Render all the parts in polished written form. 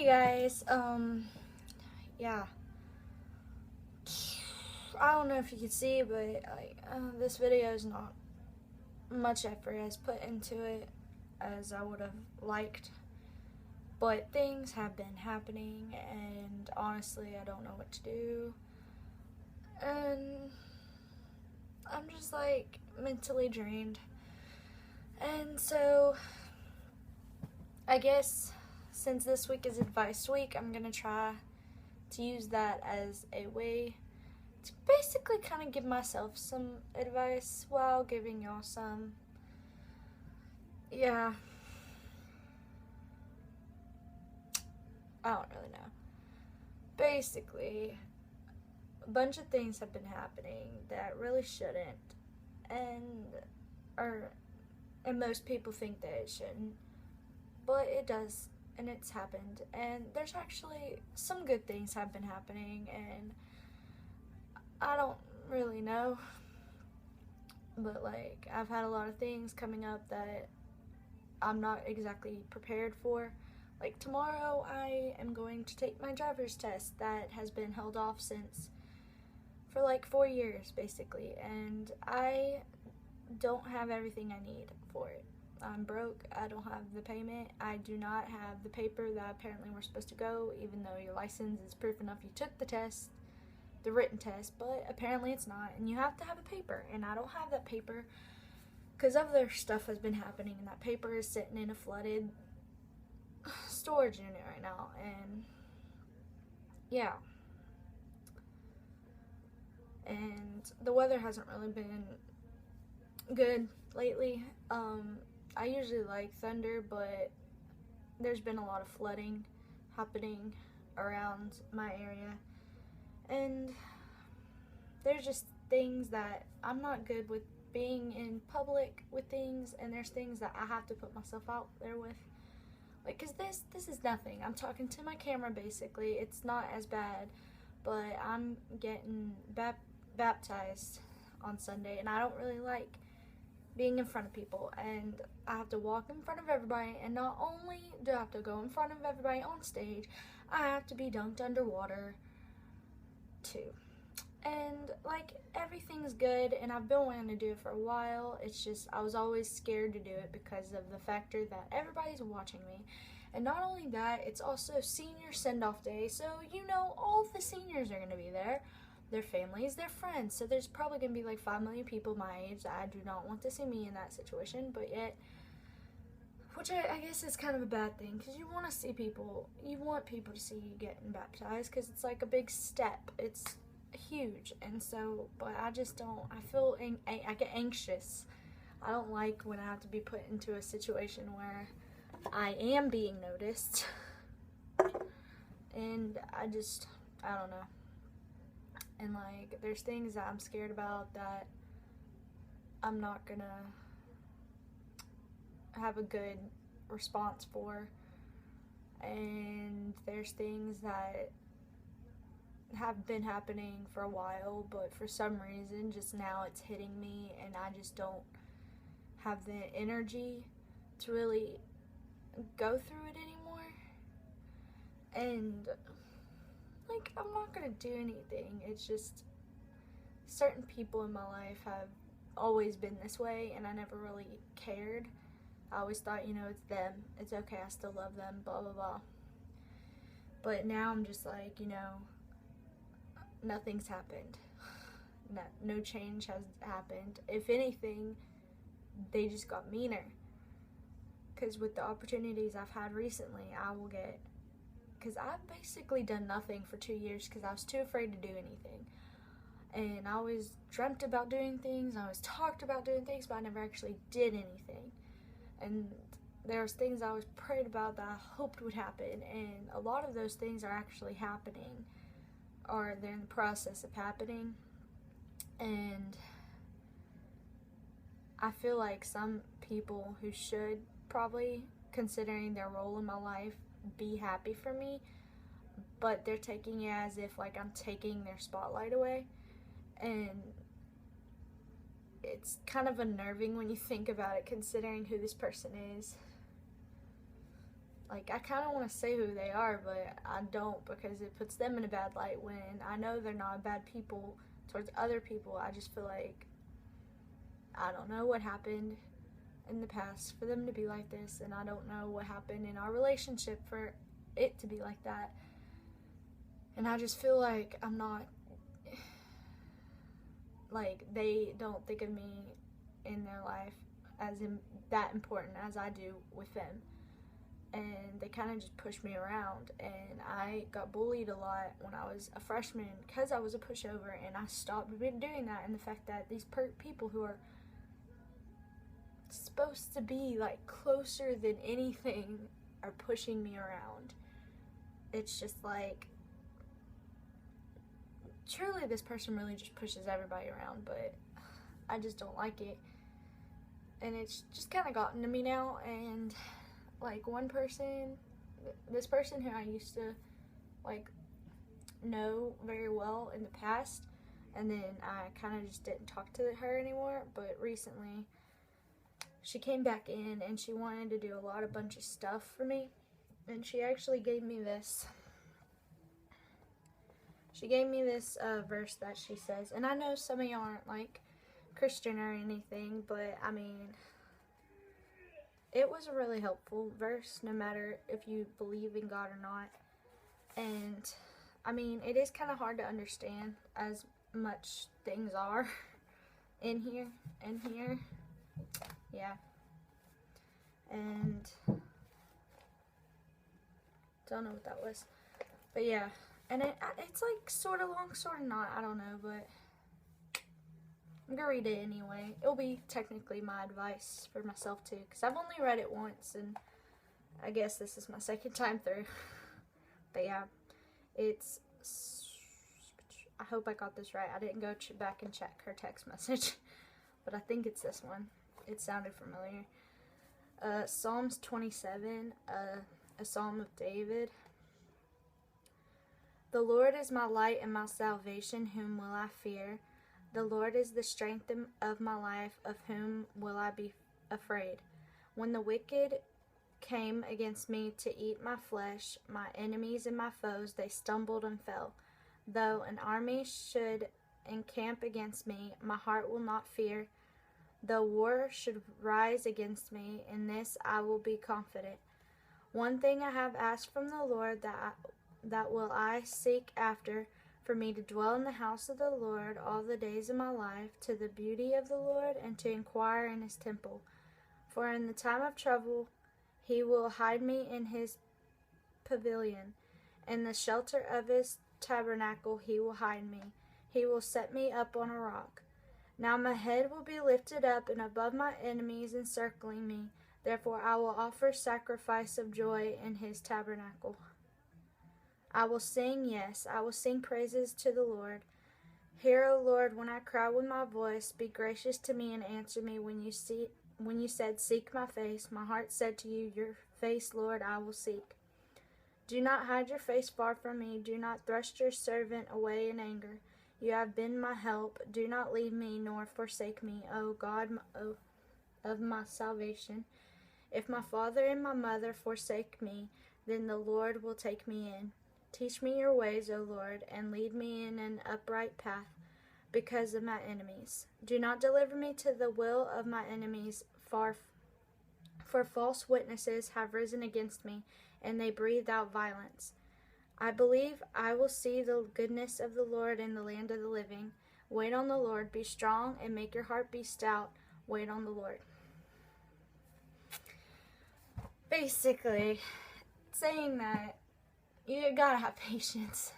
Hey guys, yeah, I don't know if you can see, but this video is not much effort as put into it as I would have liked, but things have been happening, and honestly, I don't know what to do, and I'm just like mentally drained, and so I guess since this week is advice week, I'm gonna try to use that as a way to basically kind of give myself some advice while giving y'all some. Yeah, I don't really know. Basically, a bunch of things have been happening that really shouldn't, and or and most people think that it shouldn't, but it does, and it's happened. And there's actually some good things have been happening, and I don't really know, but like I've had a lot of things coming up that I'm not exactly prepared for. Like tomorrow I am going to take my driver's test that has been held off since for like 4 years basically, and I don't have everything I need for it. I'm broke, I don't have the payment, I do not have the paper that apparently we're supposed to go, even though your license is proof enough you took the test, the written test, but apparently it's not, and you have to have a paper, and I don't have that paper because other stuff has been happening, and that paper is sitting in a flooded storage unit right now, and yeah. And the weather hasn't really been good lately. I usually like thunder, but there's been a lot of flooding happening around my area, and there's just things that I'm not good with being in public with things, and there's things that I have to put myself out there with. Like, cause this is nothing. I'm talking to my camera basically. It's not as bad, but I'm getting baptized on Sunday, and I don't really like being in front of people, and I have to walk in front of everybody, and not only do I have to go in front of everybody on stage, I have to be dunked underwater too. And like everything's good, and I've been wanting to do it for a while. It's just I was always scared to do it because of the factor that everybody's watching me. And not only that, it's also senior send-off day, so you know all of the seniors are going to be there, their families, their friends, so there's probably going to be like 5 million people my age. I do not want to see me in that situation, but yet, which I guess is kind of a bad thing, because you want to see people, you want people to see you getting baptized, because it's like a big step, it's huge. And so, but I just don't, I get anxious. I don't like when I have to be put into a situation where I am being noticed, and I don't know. And like there's things that I'm scared about that I'm not gonna have a good response for, and there's things that have been happening for a while, but for some reason just now it's hitting me, and I just don't have the energy to really go through it anymore. And like I'm not gonna do anything. It's just certain people in my life have always been this way, and I never really cared. I always thought, it's them, it's okay, I still love them, blah blah blah. But now I'm just like, nothing's happened. No change has happened. If anything, they just got meaner. Because with the opportunities I've had recently, because I've basically done nothing for 2 years because I was too afraid to do anything. And I always dreamt about doing things, I always talked about doing things, but I never actually did anything. And there was things I always prayed about that I hoped would happen, and a lot of those things are actually happening, or they're in the process of happening. And I feel like some people who should probably, considering their role in my life, be happy for me, but they're taking it as if like I'm taking their spotlight away, and it's kind of unnerving when you think about it, considering who this person is. Like, I kind of want to say who they are, but I don't, because it puts them in a bad light when I know they're not bad people towards other people. I just feel like I don't know what happened in the past for them to be like this, and I don't know what happened in our relationship for it to be like that. And I just feel like I'm not, like, they don't think of me in their life as that important as I do with them. And they kind of just pushed me around, and I got bullied a lot when I was a freshman because I was a pushover, and I stopped doing that. And the fact that these people who are supposed to be like closer than anything are pushing me around, it's just like, truly this person really just pushes everybody around, but I just don't like it. And it's just kind of gotten to me now. And like, one person, this person who I used to like know very well in the past, and then I kind of just didn't talk to her anymore, but recently she came back in and she wanted to do a bunch of stuff for me. And she actually gave me this verse that she says, and I know some of y'all aren't like Christian or anything, but I mean, it was a really helpful verse, no matter if you believe in God or not. And I mean, it is kind of hard to understand, as much things are in here, yeah. And don't know what that was, but yeah. And it's like sort of long, sort of not, I don't know, but I'm gonna read it anyway. It'll be technically my advice for myself too, because I've only read it once, and I guess this is my second time through. But yeah, it's, I hope I got this right. I didn't go back and check her text message, but I think it's this one. It sounded familiar. Psalms 27, a psalm of David. The Lord is my light and my salvation, whom will I fear? The Lord is the strength of my life, of whom will I be afraid? When the wicked came against me to eat my flesh, my enemies and my foes, they stumbled and fell. Though an army should encamp against me, my heart will not fear. Though war should rise against me, in this I will be confident. One thing I have asked from the Lord, that will I seek after, for me to dwell in the house of the Lord all the days of my life, to the beauty of the Lord, and to inquire in his temple. For in the time of trouble he will hide me in his pavilion. In the shelter of his tabernacle he will hide me. He will set me up on a rock. Now my head will be lifted up, and above my enemies encircling me. Therefore I will offer sacrifice of joy in his tabernacle. I will sing, yes, I will sing praises to the Lord. Hear, O Lord, when I cry with my voice. Be gracious to me and answer me when you said, seek my face. My heart said to you, your face, Lord, I will seek. Do not hide your face far from me. Do not thrust your servant away in anger. You have been my help. Do not leave me nor forsake me, O God of my salvation. If my father and my mother forsake me, then the Lord will take me in. Teach me your ways, O Lord, and lead me in an upright path because of my enemies. Do not deliver me to the will of my enemies, for false witnesses have risen against me, and they breathe out violence. I believe I will see the goodness of the Lord in the land of the living. Wait on the Lord, be strong, and make your heart be stout. Wait on the Lord. Basically, saying that you gotta have patience.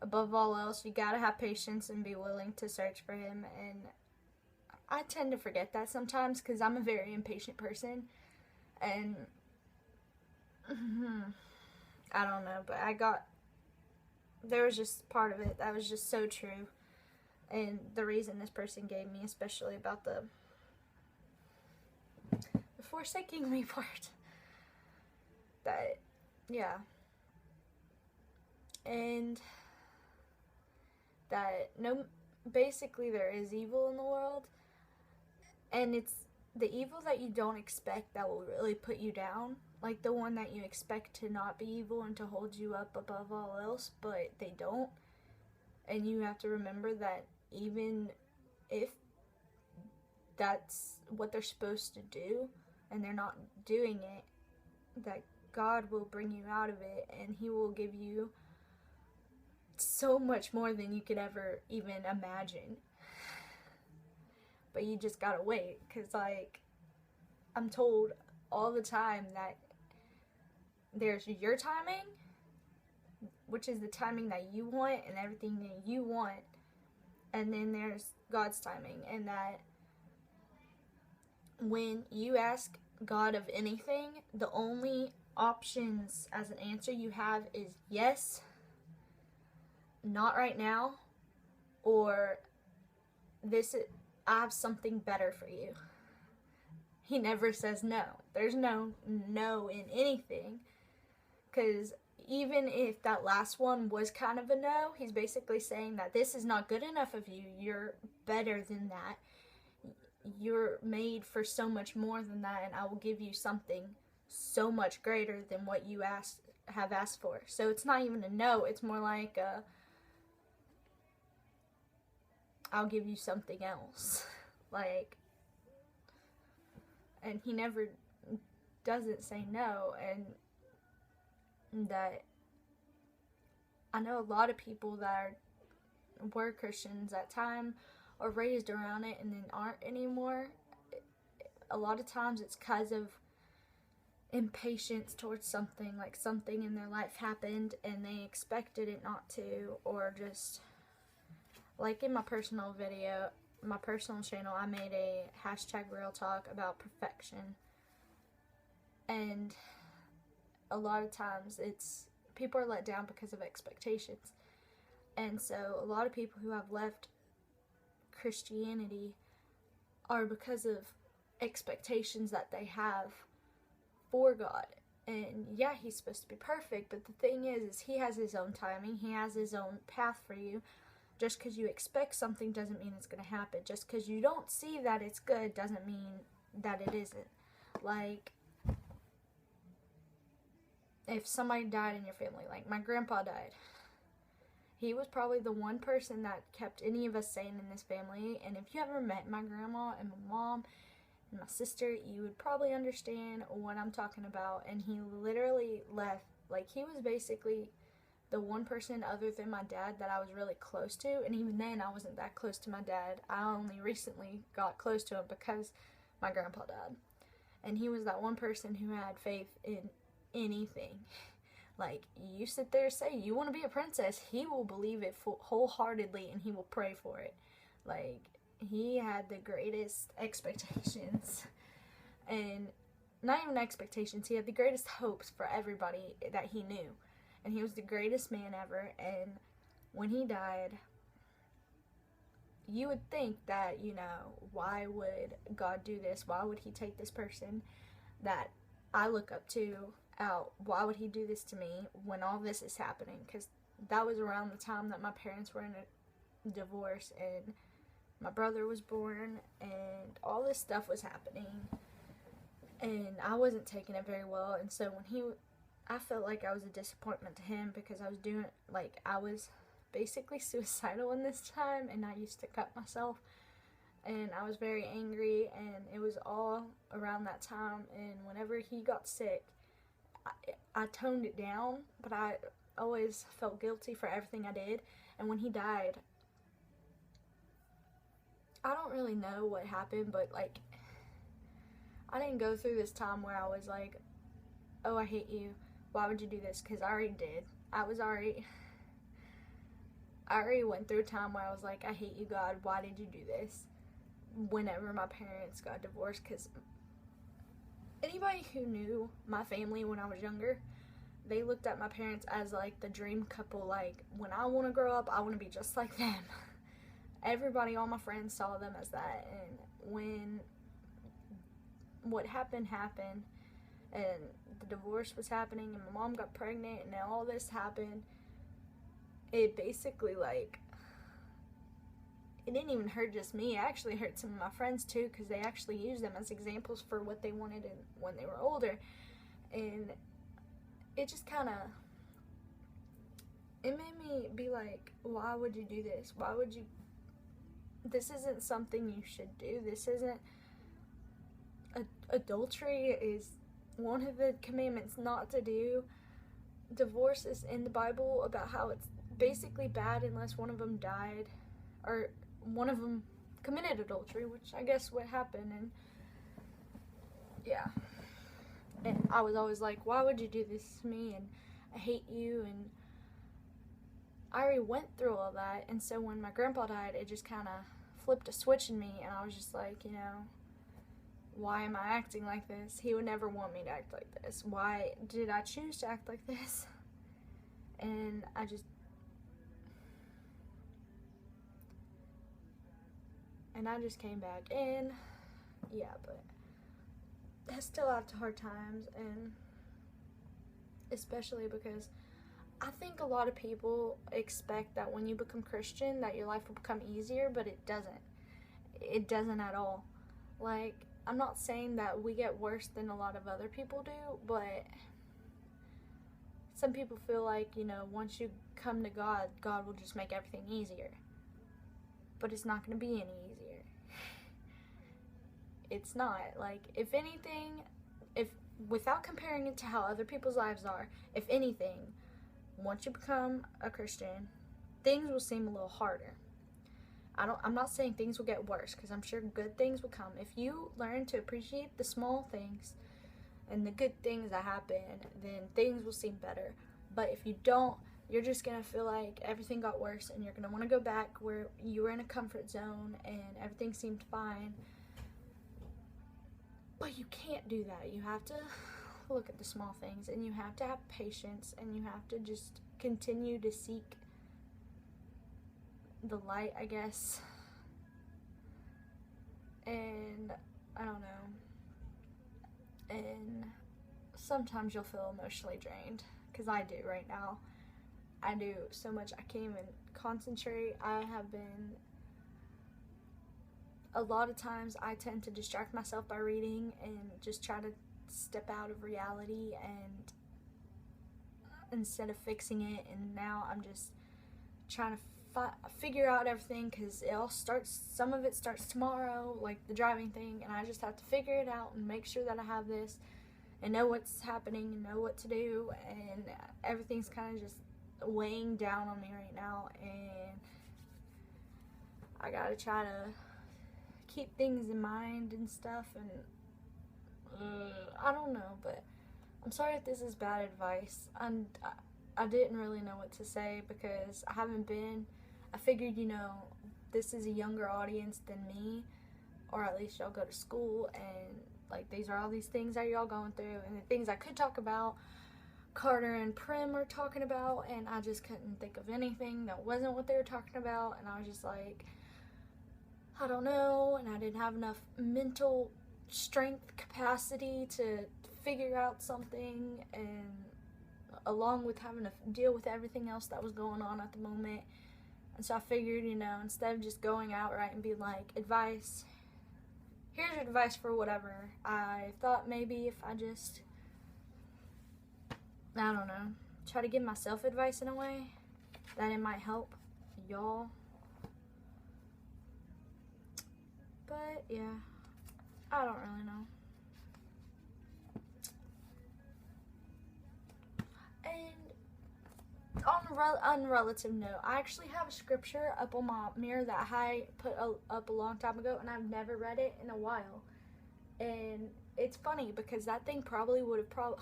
Above all else, you gotta have patience and be willing to search for him. And I tend to forget that sometimes because I'm a very impatient person. And I don't know, but there was just part of it that was just so true. And the reason this person gave me, especially about the forsaking me part. That, yeah. And that basically there is evil in the world, and it's the evil that you don't expect that will really put you down. like the one that you expect to not be evil and to hold you up above all else, but they don't. And you have to remember that even if that's what they're supposed to do and they're not doing it, that God will bring you out of it, and He will give you so much more than you could ever even imagine. But you just gotta wait, because like I'm told all the time that there's your timing, which is the timing that you want and everything that you want, and then there's God's timing, and that when you ask God of anything, the only options as an answer you have is yes, not right now, or I have something better for you. He never says no. There's no in anything, because even if that last one was kind of a no, He's basically saying that this is not good enough of you. You're better than that. You're made for so much more than that, and I will give you something so much greater than what you have asked for. So it's not even a no, it's more like I'll give you something else. Like, and He never doesn't say no. And that I know a lot of people that were Christians at time or raised around it and then aren't anymore. A lot of times it's because of impatience towards something, like something in their life happened and they expected it not to, or just like in my personal video, my personal channel, I made a #real talk about perfection, and a lot of times it's people are let down because of expectations. And so a lot of people who have left Christianity are because of expectations that they have for God. And yeah, He's supposed to be perfect, but the thing is He has His own timing. He has His own path for you. Just because you expect something doesn't mean it's going to happen. Just because you don't see that it's good doesn't mean that it isn't. Like, if somebody died in your family, like my grandpa died, he was probably the one person that kept any of us sane in this family. And if you ever met my grandma and my mom and my sister, you would probably understand what I'm talking about. And he literally left, like, he was basically the one person other than my dad that I was really close to. And even then, I wasn't that close to my dad. I only recently got close to him because my grandpa died. And he was that one person who had faith in anything. Like, you sit there and say you want to be a princess, he will believe it wholeheartedly, and he will pray for it. Like, he had the greatest expectations, and not even expectations, he had the greatest hopes for everybody that he knew. And he was the greatest man ever. And when he died, you would think that, you know, why would God do this? Why would He take this person that I look up to out? Why would He do this to me when all this is happening? Because that was around the time that my parents were in a divorce and my brother was born and all this stuff was happening, and I wasn't taking it very well. And so I felt like I was a disappointment to him, because I was basically suicidal in this time, and I used to cut myself, and I was very angry, and it was all around that time. And whenever he got sick, I toned it down, but I always felt guilty for everything I did. And when he died, I don't really know what happened, but like, I didn't go through this time where I was like, oh, I hate you, why would you do this? Because I already did. I already went through a time where I was like, I hate you, God, why did you do this? Whenever my parents got divorced, because anybody who knew my family when I was younger, they looked at my parents as like the dream couple. Like, when I want to grow up, I want to be just like them. Everybody, all my friends saw them as that. And when what happened, and the divorce was happening, and my mom got pregnant, and all this happened, it basically, like, it didn't even hurt just me. It actually hurt some of my friends too, because they actually used them as examples for what they wanted when they were older. And it just kind of, it made me be like, why would you do this? Why would you, this isn't something you should do. This isn't, adultery is one of the commandments not to do. Divorce is in the Bible about how it's basically bad unless one of them died, or one of them committed adultery, which I guess what happened. And yeah, and I was always like, why would you do this to me, and I hate you. And I already went through all that, and so when my grandpa died, it just kind of flipped a switch in me, and I was just like, you know, why am I acting like this? He would never want me to act like this. Why did I choose to act like this? And I just came back, and yeah, but I still have hard times, and especially because I think a lot of people expect that when you become Christian that your life will become easier, but it doesn't. It doesn't at all. Like, I'm not saying that we get worse than a lot of other people do, but some people feel like, you know, once you come to God, God will just make everything easier. But it's not going to be any easier. It's not. Like, if anything, without comparing it to how other people's lives are, if anything, once you become a Christian, things will seem a little harder. I'm not saying things will get worse, because I'm sure good things will come. If you learn to appreciate the small things and the good things that happen, then things will seem better. But if you don't, you're just going to feel like everything got worse, and you're going to want to go back where you were in a comfort zone and everything seemed fine. But you can't do that. You have to look at the small things, and you have to have patience, and you have to just continue to seek the light, I guess. And I don't know. And sometimes you'll feel emotionally drained, because I do right now. I do so much. I can't even concentrate. I have been, a lot of times I tend to distract myself by reading and just try to step out of reality, and instead of fixing it. And now I'm just trying to figure out everything, because some of it starts tomorrow, like the driving thing, and I just have to figure it out and make sure that I have this and know what's happening and know what to do. And everything's kind of just weighing down on me right now, and I gotta try to keep things in mind and stuff. And I don't know, but I'm sorry if this is bad advice. I didn't really know what to say, because I figured, you know, this is a younger audience than me, or at least y'all go to school, and like, these are all these things that y'all going through, and the things I could talk about, Carter and Prim are talking about, and I just couldn't think of anything that wasn't what they were talking about. And I was just like, I don't know, and I didn't have enough mental strength capacity to figure out something, and along with having to deal with everything else that was going on at the moment. And so I figured, you know, instead of just going outright and being like, advice, here's your advice for whatever, I thought maybe if I just, I don't know, try to give myself advice in a way, that it might help y'all. But yeah, I don't really know. And on a relative note, I actually have a scripture up on my mirror that I put up a long time ago, and I've never read it in a while. And it's funny, because that thing probably would have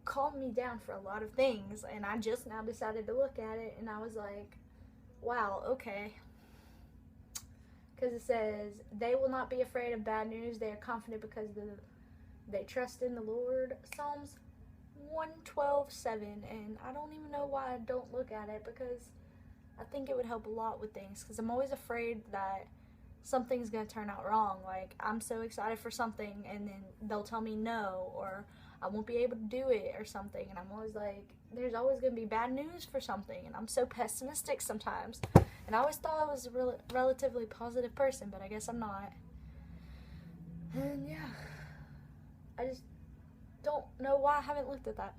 calmed me down for a lot of things, and I just now decided to look at it, and I was like, wow, okay. Because it says, they will not be afraid of bad news. They are confident because they trust in the Lord. Psalms 112:7. And I don't even know why I don't look at it, because I think it would help a lot with things. Because I'm always afraid that something's going to turn out wrong. Like, I'm so excited for something, and then they'll tell me no, or I won't be able to do it or something. And I'm always like, there's always going to be bad news for something. And I'm so pessimistic sometimes. And I always thought I was a relatively positive person, but I guess I'm not. And yeah, Don't know why I haven't looked at that.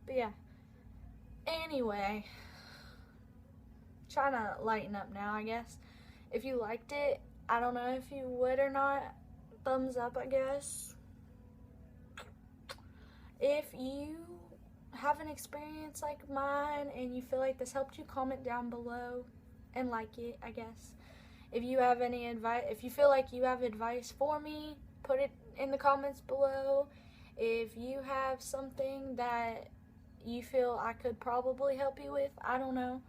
But yeah. Anyway, trying to lighten up now, I guess. If you liked it, I don't know if you would or not. Thumbs up, I guess. If you have an experience like mine and you feel like this helped you, comment down below and like it, I guess. If you have any advice, if you feel like you have advice for me, put it in the comments below. If you have something that you feel I could probably help you with, I don't know,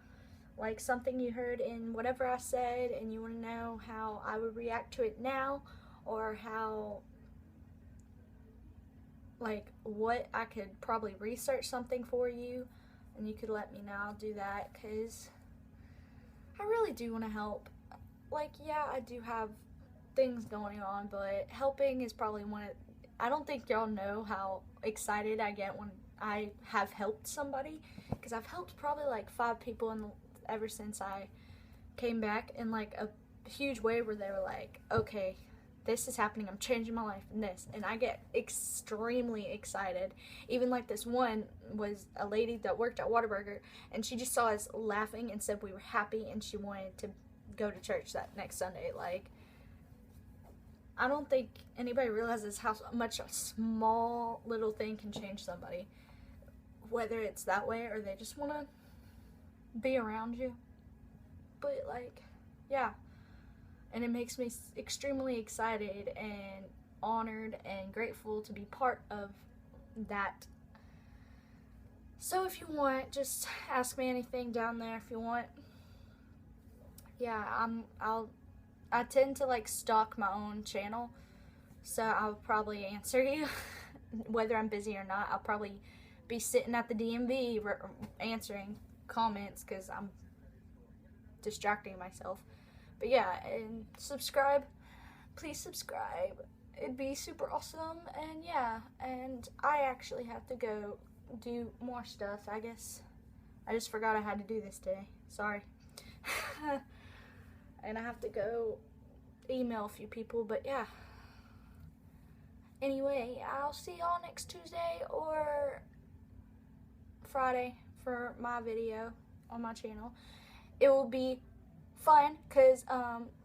like something you heard in whatever I said and you want to know how I would react to it now, or how, like, what I could probably research something for you, and you could let me know, I'll do that, because I really do want to help. Like, yeah, I do have things going on, but helping is probably one of, I don't think y'all know how excited I get when I have helped somebody, because I've helped probably like 5 people ever since I came back in like a huge way where they were like, okay, this is happening, I'm changing my life in this, and I get extremely excited. Even like this one was a lady that worked at Whataburger, and she just saw us laughing and said we were happy and she wanted to go to church that next Sunday. Like, I don't think anybody realizes how much a small little thing can change somebody, whether it's that way or they just want to be around you. But like, yeah, and it makes me extremely excited and honored and grateful to be part of that. So if you want, just ask me anything down there if you want. Yeah, I tend to like stalk my own channel, so I'll probably answer you whether I'm busy or not. I'll probably be sitting at the DMV answering comments because I'm distracting myself. But yeah, and subscribe, please subscribe, it'd be super awesome. And yeah, and I actually have to go do more stuff, I guess. I just forgot I had to do this today, sorry. And I have to go email a few people, but yeah. Anyway, I'll see y'all next Tuesday or Friday for my video on my channel. It will be fun because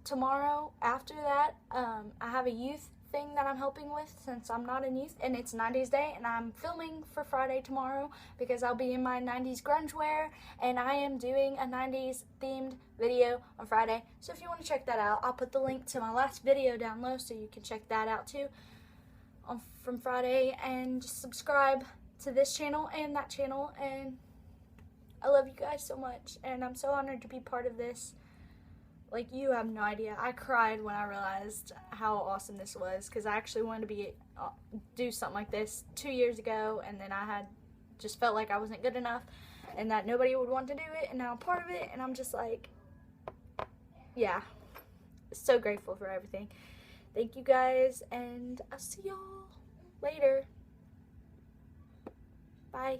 tomorrow after that, I have a youth thing that I'm helping with since I'm not in youth, and it's 90s day, and I'm filming for Friday tomorrow because I'll be in my 90s grunge wear, and I am doing a 90s themed video on Friday. So if you want to check that out, I'll put the link to my last video down low so you can check that out too from Friday, and just subscribe to this channel and that channel. And I love you guys so much, and I'm so honored to be part of this. Like, you have no idea. I cried when I realized how awesome this was, because I actually wanted to do something like this 2 years ago, and then I had just felt like I wasn't good enough and that nobody would want to do it, and now I'm part of it, and I'm just like, yeah, so grateful for everything. Thank you guys, and I'll see y'all later. Bye.